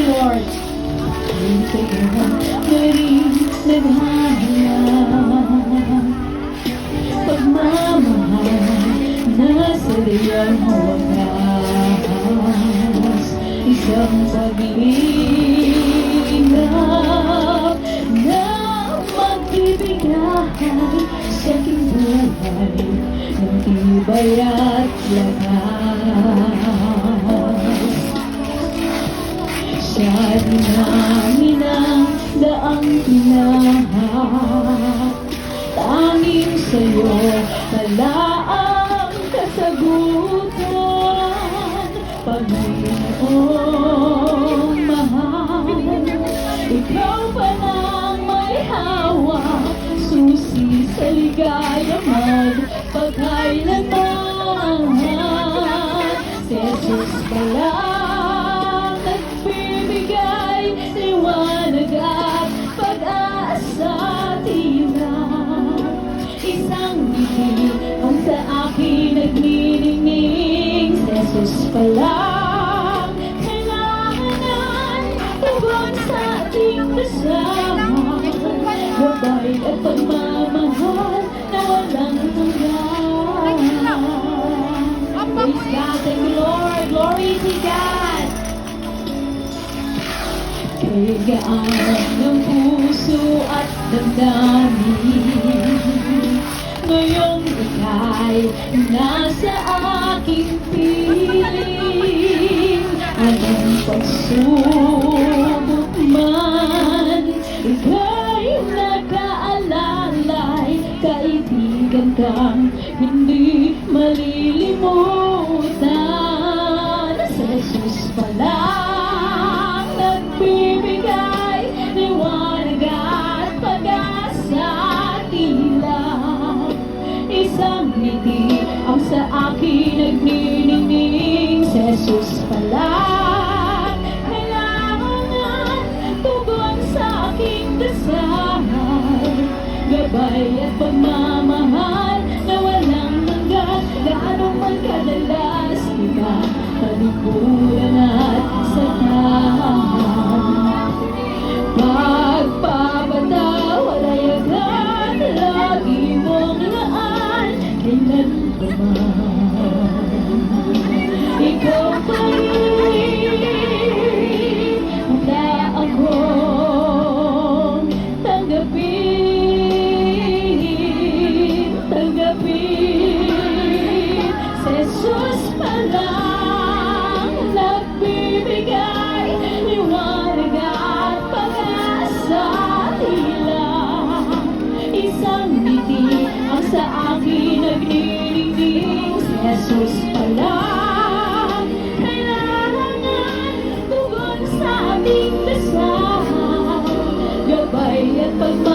Lord. Kaya na rin naghahanap pagmamahal na sa riyang wagas. Isang pag-iingat na magbibigay sa aking buhay ng tibay at lakas. Siya dinami ng daang pinahak, tanging sa'yo pala ang kasagutan. Panginoong mahal, ikaw pa lang may hawak, susi sa ligaya magpagkailanman. Si Jesus pa lang nagbibigay liwanag at pag-asa. Isang ngiti ang sa akin nagniningning. Si Jesus pa lang kailangan tugon sa ating kasama, gabay at pagmamahal na walang hanggan. Praise God, thank you Lord, glory to God. Kagaan ng puso at damdamin, ngayong ika'y nasa aking piling. Anong pagsubok man, ika'y nag-aalalay, kaibigan kang hindi malilimutan. Sa Jesus pa lang nagbibigay liwanag at pag-asa. Tila isang ngiti ang sa akin nagniningning. Si Jesus pa lang kailangan tugon sa aking dasal, gabay at pagmamahal na walang hanggan. Gaano man kadalas kita talikuran at satahan, pagpapatawad ay agad lagi mong laan. Kailanman ikaw pa rin handa akong tanggapin. Si Jesus pa lang nagbibigay liwanag at pag-asa. Tila isang ngiti ang sa akin nagniningning. Si Jesus pa lang kailangan tugon sa ating dasal, gabay at pagmamahal